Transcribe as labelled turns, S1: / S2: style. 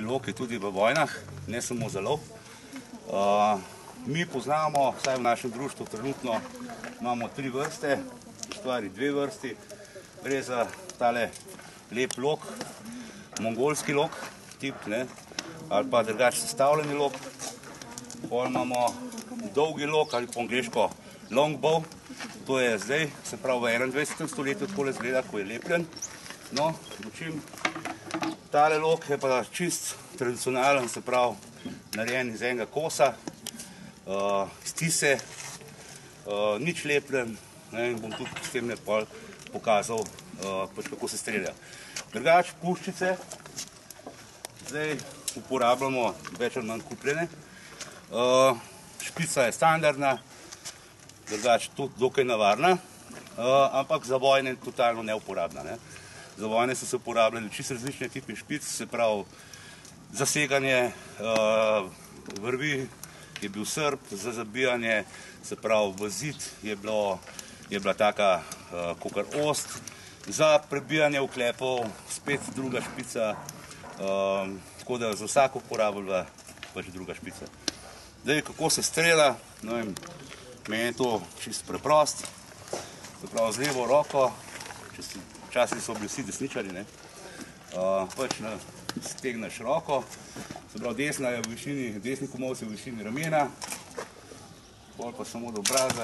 S1: Lok je tudi v vojnah, ne samo za lov. Mi poznamo, vsaj v našem društvu trenutno imamo 3 vrste, v stvari 2 vrsti. Gre za tale lep lok, mongolski lok, tip, ali pa drugače sestavljeni lok. Potem imamo dolgi lok ali po angleško longbow, to je zdaj, se pravi v 21. stoletju takole izgleda, ko je lepljen. No, dočim. Tale lok je pa čist tradicionalen, se pravi narejen iz enega kosa, iz tise, nič lepljen, in bom tudi s tem pokazal, kako se strelja. Drugače puščice, zdaj uporabljamo več ali manj kupljene. Špica je standardna, drugače tudi dokaj navarna, ampak za vojne je totalno neuporabna. Za vojne so se uporabljali čisto različne tipe špic, se pravi zaseganje vrvi je bil srp, za zabijanje, se pravi v zid je bila taka kakor ost, za prebijanje oklepov spet druga špica, tako da za vsako uporabo je bila pač druga špica. Zdaj, kako se strela, meni je to čisto preprost, se pravi z levo roko, včasih so bili vsi desničari, pač stegneš roko, se pravi desni komolci v višini ramena, bolj pa samo do obraza.